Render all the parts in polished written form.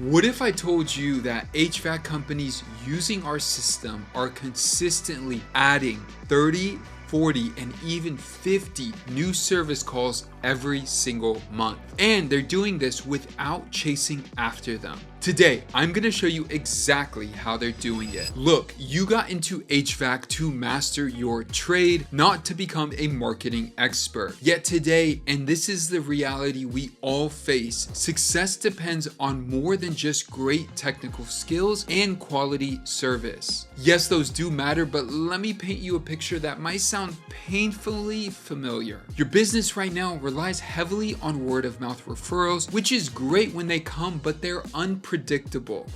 What if I told you that HVAC companies using our system are consistently adding 30, 40, and even 50 new service calls every single month? And they're doing this without chasing after them. Today, I'm going to show you exactly how they're doing it. Look, you got into HVAC to master your trade, not to become a marketing expert. Yet today, and this is the reality we all face, success depends on more than just great technical skills and quality service. Yes, those do matter, but let me paint you a picture that might sound painfully familiar. Your business right now relies heavily on word of mouth referrals, which is great when they come, but they're unpredictable.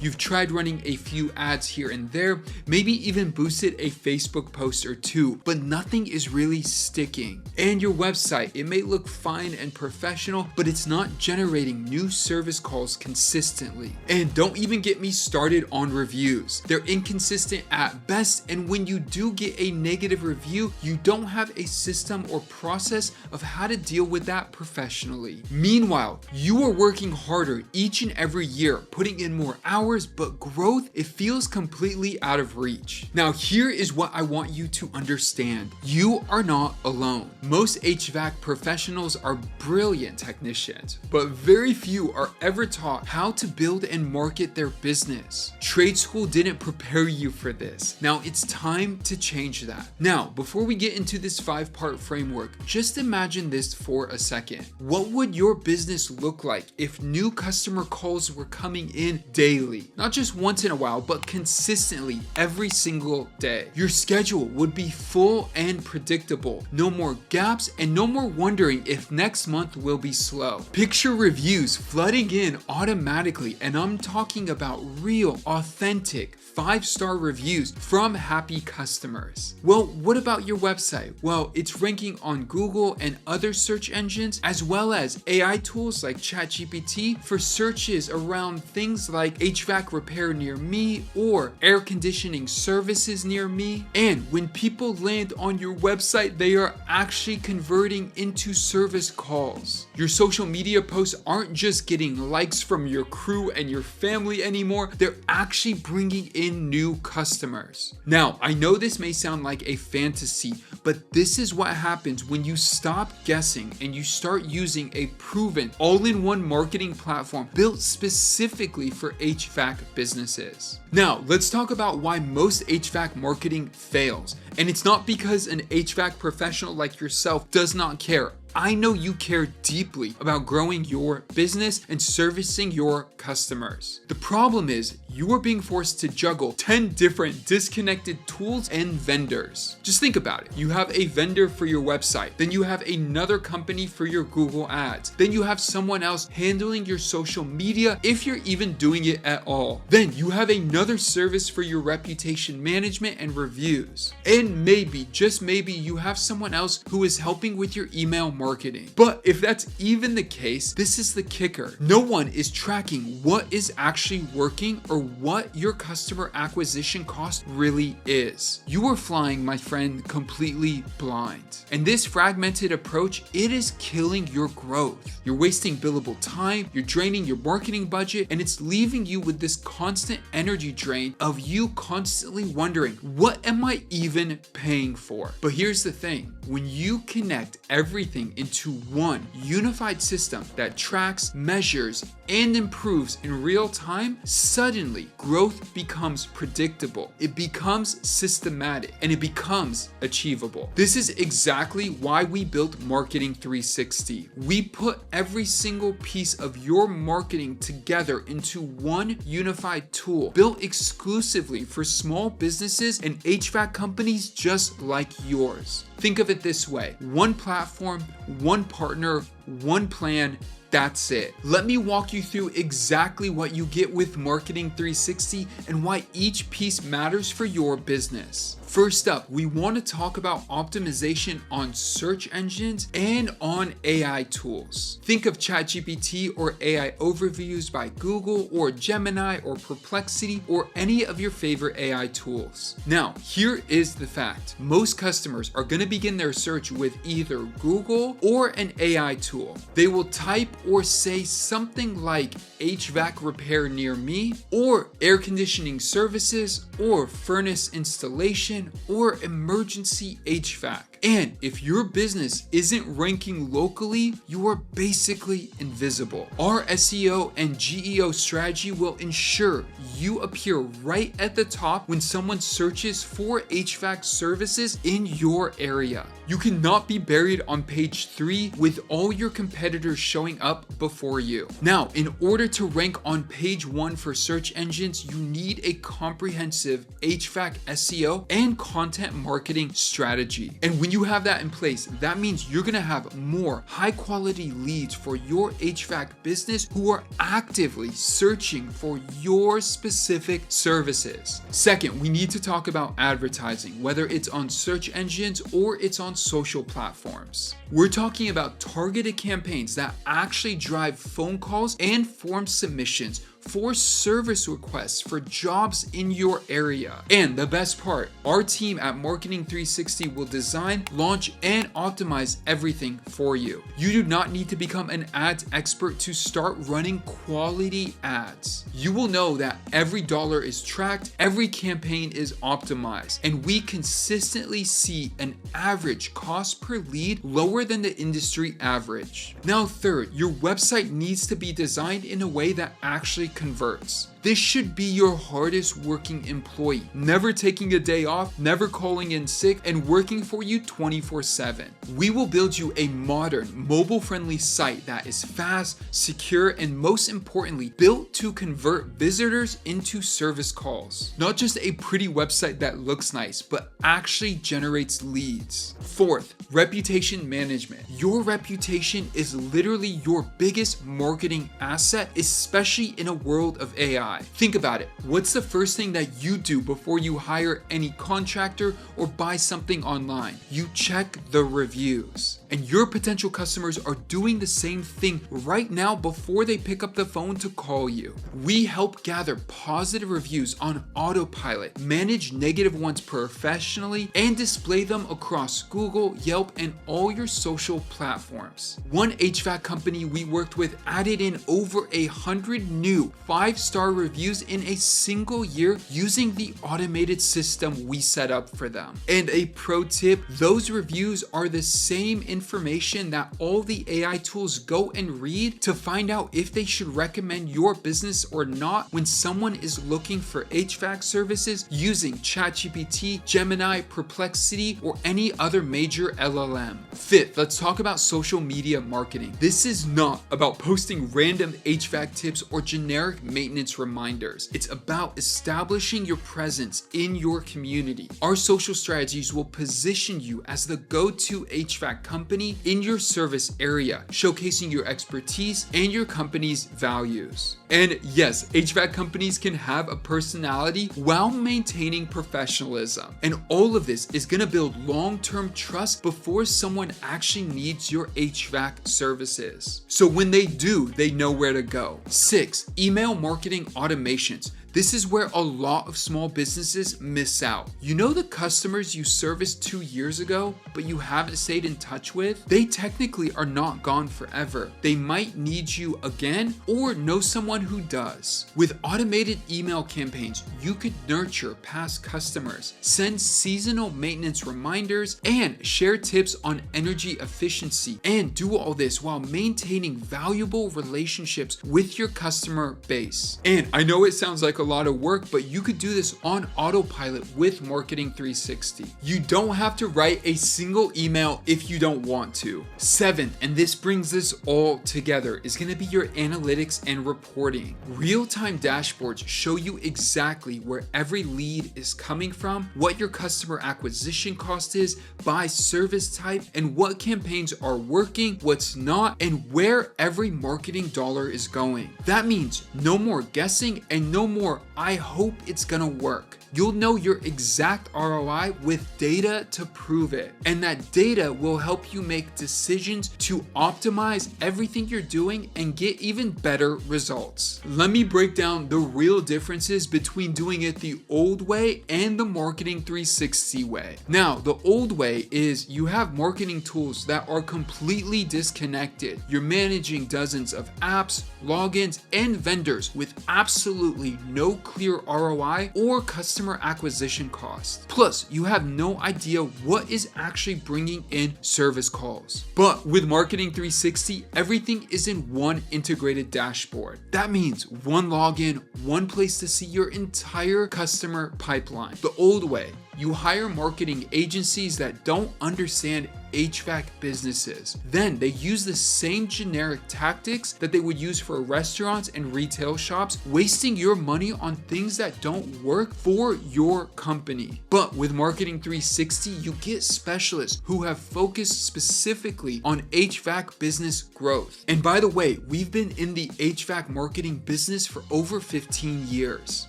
You've tried running a few ads here and there, maybe even boosted a Facebook post or two, but nothing is really sticking. And your website, it may look fine and professional, but it's not generating new service calls consistently. And don't even get me started on reviews. They're inconsistent at best, and when you do get a negative review, you don't have a system or process of how to deal with that professionally. Meanwhile, you are working harder each and every year, putting in more hours, but growth, it feels completely out of reach. Now, here is what I want you to understand. You are not alone. Most HVAC professionals are brilliant technicians, but very few are ever taught how to build and market their business. Trade school didn't prepare you for this. Now, it's time to change that. Now, before we get into this 5-part framework, just imagine this for a second. What would your business look like if new customer calls were coming in daily? Not just once in a while, but consistently every single day. Your schedule would be full and predictable. No more gaps and no more wondering if next month will be slow. Picture reviews flooding in automatically, and I'm talking about real, authentic, 5-star reviews from happy customers. Well, what about your website? Well, it's ranking on Google and other search engines, as well as AI tools like ChatGPT for searches around things like HVAC repair near me or air conditioning services near me. And when people land on your website, they are actually converting into service calls. Your social media posts aren't just getting likes from your crew and your family anymore, they're actually bringing in new customers. Now, I know this may sound like a fantasy, but this is what happens when you stop guessing and you start using a proven all-in-one marketing platform built specifically for HVAC businesses. Now, let's talk about why most HVAC marketing fails. And it's not because an HVAC professional like yourself does not care. I know you care deeply about growing your business and servicing your customers. The problem is you are being forced to juggle 10 different disconnected tools and vendors. Just think about it. You have a vendor for your website, then you have another company for your Google ads, then you have someone else handling your social media if you're even doing it at all. Then you have another service for your reputation management and reviews. And maybe, just maybe, you have someone else who is helping with your email marketing. But if that's even the case, this is the kicker. No one is tracking what is actually working or what your customer acquisition cost really is. You are flying, my friend, completely blind. And this fragmented approach, it is killing your growth. You're wasting billable time, you're draining your marketing budget, and it's leaving you with this constant energy drain of you constantly wondering, what am I even paying for? But here's the thing, when you connect everything into one unified system that tracks, measures, and improves in real time, suddenly growth becomes predictable, it becomes systematic, and it becomes achievable. This is exactly why we built Marketing 360. We put every single piece of your marketing together into one unified tool built exclusively for small businesses and HVAC companies just like yours. Think of it this way: one platform, one partner, one plan. That's it. Let me walk you through exactly what you get with Marketing 360 and why each piece matters for your business. First up, we want to talk about optimization on search engines and on AI tools. Think of ChatGPT or AI overviews by Google or Gemini or Perplexity or any of your favorite AI tools. Now, here is the fact. Most customers are going to begin their search with either Google or an AI tool. They will type or say something like HVAC repair near me, or air conditioning services, or furnace installation, or emergency HVAC. And if your business isn't ranking locally, you are basically invisible. Our SEO and GEO strategy will ensure you appear right at the top when someone searches for HVAC services in your area. You cannot be buried on page 3 with all your competitors showing up before you. Now, in order to rank on page 1 for search engines, you need a comprehensive HVAC SEO and content marketing strategy. And when you have that in place, that means you're gonna have more high quality leads for your HVAC business who are actively searching for your specific services. Second, we need to talk about advertising, whether it's on search engines or it's on social platforms. We're talking about targeted campaigns that actually drive phone calls and form submissions for service requests for jobs in your area. And the best part, our team at Marketing 360 will design, launch, and optimize everything for you. You do not need to become an ads expert to start running quality ads. You will know that every dollar is tracked, every campaign is optimized, and we consistently see an average cost per lead lower than the industry average. Now, third, your website needs to be designed in a way that actually converts. This should be your hardest working employee, never taking a day off, never calling in sick, and working for you 24/7. We will build you a modern, mobile-friendly site that is fast, secure, and most importantly, built to convert visitors into service calls. Not just a pretty website that looks nice, but actually generates leads. Fourth, reputation management. Your reputation is literally your biggest marketing asset, especially in a world of AI. Think about it. What's the first thing that you do before you hire any contractor or buy something online? You check the reviews. And your potential customers are doing the same thing right now before they pick up the phone to call you. We help gather positive reviews on autopilot, manage negative ones professionally, and display them across Google, Yelp, and all your social platforms. One HVAC company we worked with added in over 100 new 5-star reviews in a single year using the automated system we set up for them. And a pro tip, those reviews are the same information that all the AI tools go and read to find out if they should recommend your business or not when someone is looking for HVAC services using ChatGPT, Gemini, Perplexity, or any other major LLM. Fifth, let's talk about social media marketing. This is not about posting random HVAC tips or generic maintenance reminders. It's about establishing your presence in your community. Our social strategies will position you as the go-to HVAC company in your service area, showcasing your expertise and your company's values. And yes, HVAC companies can have a personality while maintaining professionalism. And all of this is going to build long-term trust before someone actually needs your HVAC services. So when they do, they know where to go. 6, email marketing automations. This is where a lot of small businesses miss out. You know the customers you serviced 2 years ago, but you haven't stayed in touch with? They technically are not gone forever. They might need you again or know someone who does. With automated email campaigns, you could nurture past customers, send seasonal maintenance reminders, and share tips on energy efficiency, and do all this while maintaining valuable relationships with your customer base. And I know it sounds like a lot of work, but you could do this on autopilot with Marketing 360. You don't have to write a single email if you don't want to. 7th, and this brings this all together, is going to be your analytics and reporting. Real-time dashboards show you exactly where every lead is coming from, what your customer acquisition cost is by service type, and what campaigns are working, what's not, and where every marketing dollar is going. That means no more guessing and no more more, I hope it's gonna work. You'll know your exact ROI with data to prove it. And that data will help you make decisions to optimize everything you're doing and get even better results. Let me break down the real differences between doing it the old way and the Marketing 360 way. Now, the old way is you have marketing tools that are completely disconnected. You're managing dozens of apps, logins, and vendors with absolutely no clear ROI or customer acquisition cost. Plus, you have no idea what is actually bringing in service calls. But with Marketing 360, everything is in one integrated dashboard. That means one login, one place to see your entire customer pipeline. The old way, you hire marketing agencies that don't understand HVAC businesses. Then they use the same generic tactics that they would use for restaurants and retail shops, wasting your money on things that don't work for your company. But with Marketing 360, you get specialists who have focused specifically on HVAC business growth. And by the way, we've been in the HVAC marketing business for over 15 years.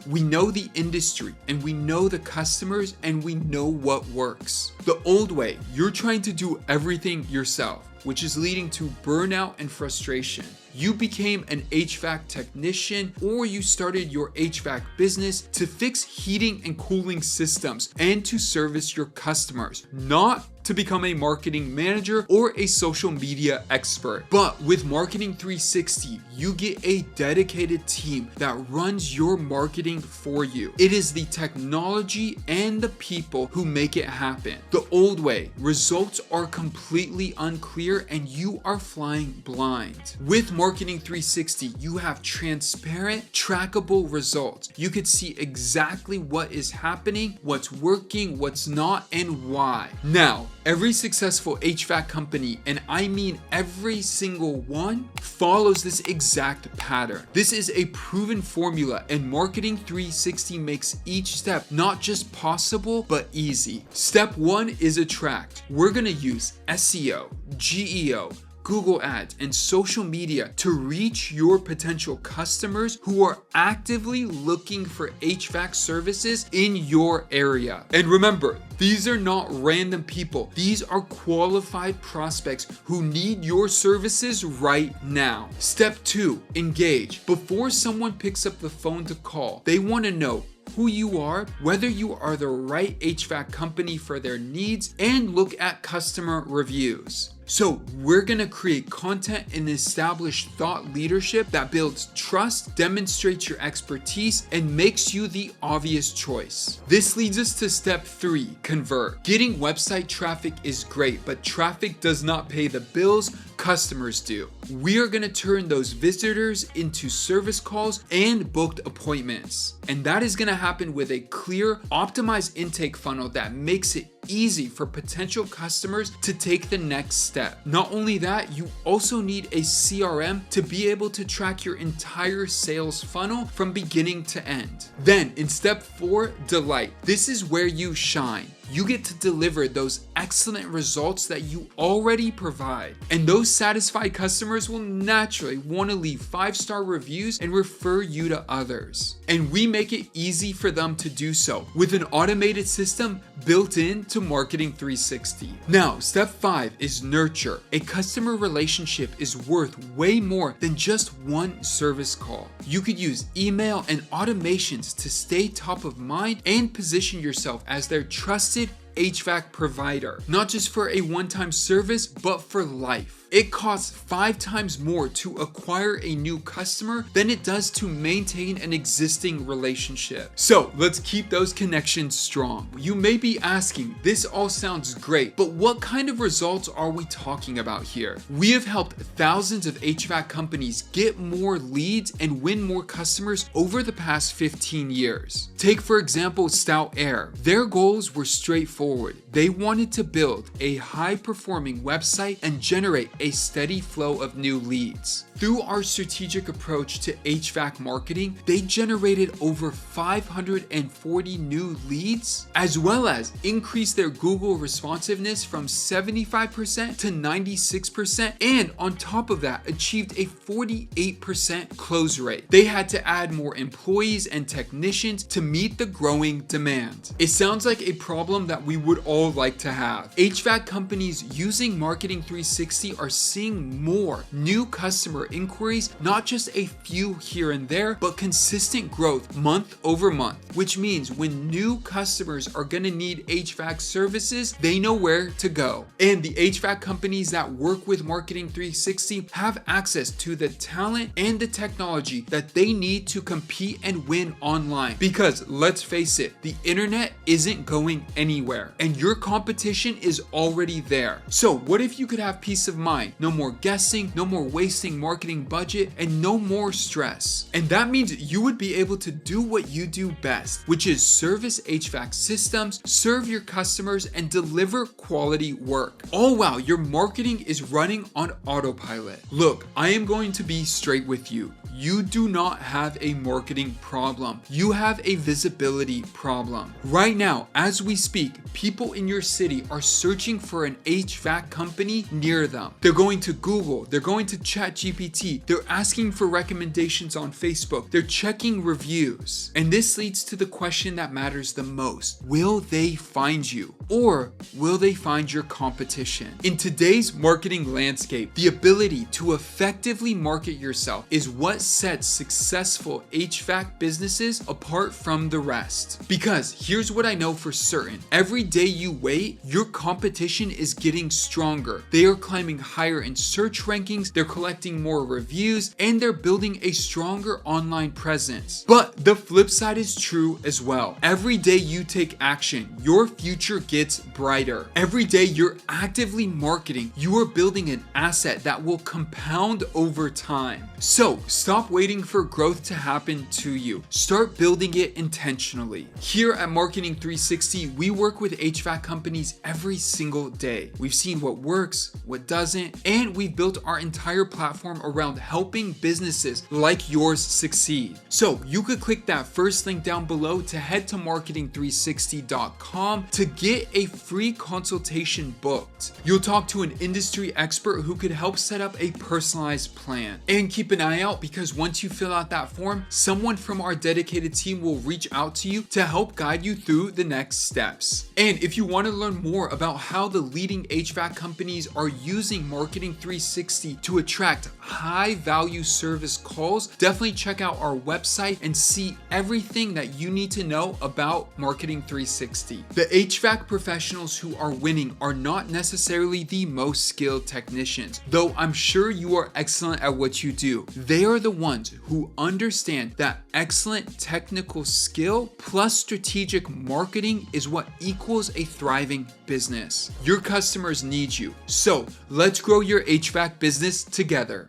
We know the industry and we know the customers and we know what works. The old way, you're trying to do everything yourself, which is leading to burnout and frustration. You became an HVAC technician or you started your HVAC business to fix heating and cooling systems and to service your customers, not to become a marketing manager or a social media expert. But with Marketing 360, you get a dedicated team that runs your marketing for you. It is the technology and the people who make it happen. The old way, results are completely unclear and you are flying blind. With Marketing 360, you have transparent, trackable results. You could see exactly what is happening, what's working, what's not, and why. Now, every successful HVAC company, and I mean every single one, follows this exact pattern. This is a proven formula, and Marketing 360 makes each step not just possible, but easy. Step 1 is attract. We're gonna use SEO, GEO, Google Ads, and social media to reach your potential customers who are actively looking for HVAC services in your area. And remember, these are not random people. These are qualified prospects who need your services right now. Step 2, engage. Before someone picks up the phone to call, they want to know who you are, whether you are the right HVAC company for their needs, and look at customer reviews. So we're gonna create content and establish thought leadership that builds trust, demonstrates your expertise, and makes you the obvious choice. This leads us to step 3, convert. Getting website traffic is great, but traffic does not pay the bills, customers do. We are gonna turn those visitors into service calls and booked appointments. And that is gonna happen with a clear, optimized intake funnel that makes it easy for potential customers to take the next step. Not only that, you also need a CRM to be able to track your entire sales funnel from beginning to end. Then in step 4, delight. This is where you shine. You get to deliver those excellent results that you already provide. And those satisfied customers will naturally want to leave 5-star reviews and refer you to others. And we make it easy for them to do so with an automated system built into Marketing 360. Now, step 5 is nurture. A customer relationship is worth way more than just one service call. You could use email and automations to stay top of mind and position yourself as their trusted HVAC provider, not just for a one-time service, but for life. It costs 5 times more to acquire a new customer than it does to maintain an existing relationship. So let's keep those connections strong. You may be asking, this all sounds great, but what kind of results are we talking about here? We have helped thousands of HVAC companies get more leads and win more customers over the past 15 years. Take, for example, Stout Air. Their goals were straightforward. They wanted to build a high-performing website and generate a steady flow of new leads. Through our strategic approach to HVAC marketing, they generated over 540 new leads, as well as increased their Google responsiveness from 75% to 96%, and on top of that, achieved a 48% close rate. They had to add more employees and technicians to meet the growing demand. It sounds like a problem that we would all like to have. HVAC companies using Marketing 360 are seeing more new customer inquiries, not just a few here and there, but consistent growth month over month, which means when new customers are going to need HVAC services, they know where to go. And the HVAC companies that work with Marketing 360 have access to the talent and the technology that they need to compete and win online. Because let's face it, the internet isn't going anywhere and your competition is already there. So what if you could have peace of mind? No more guessing, no more wasting marketing budget, and no more stress. And that means you would be able to do what you do best, which is service HVAC systems, serve your customers, and deliver quality work, all while your marketing is running on autopilot. Look, I am going to be straight with you. You do not have a marketing problem. You have a visibility problem. Right now, as we speak, people in your city are searching for an HVAC company near them. They're going to Google, they're going to ChatGPT, they're asking for recommendations on Facebook, they're checking reviews. And this leads to the question that matters the most. Will they find you? Or will they find your competition? In today's marketing landscape, the ability to effectively market yourself is what sets successful HVAC businesses apart from the rest. Because here's what I know for certain. Every day you wait, your competition is getting stronger. They are climbing higher in search rankings, they're collecting more reviews, and they're building a stronger online presence. But the flip side is true as well. Every day you take action, your future gets brighter. Every day you're actively marketing, you are building an asset that will compound over time. So stop waiting for growth to happen to you. Start building it intentionally. Here at Marketing 360, we work with HVAC companies every single day. We've seen what works, what doesn't, and we've built our entire platform around helping businesses like yours succeed. So you could click that first link down below to head to marketing360.com to get a free consultation booked. You'll talk to an industry expert who could help set up a personalized plan. And keep an eye out, because once you fill out that form, someone from our dedicated team will reach out to you to help guide you through the next steps. And if you want to learn more about how the leading HVAC companies are using Marketing 360 to attract high value service calls, definitely check out our website and see everything that you need to know about Marketing 360. The HVAC professionals who are winning are not necessarily the most skilled technicians, though I'm sure you are excellent at what you do. They are the ones who understand that excellent technical skill plus strategic marketing is what equals a thriving business. Your customers need you. So let's grow your HVAC business together.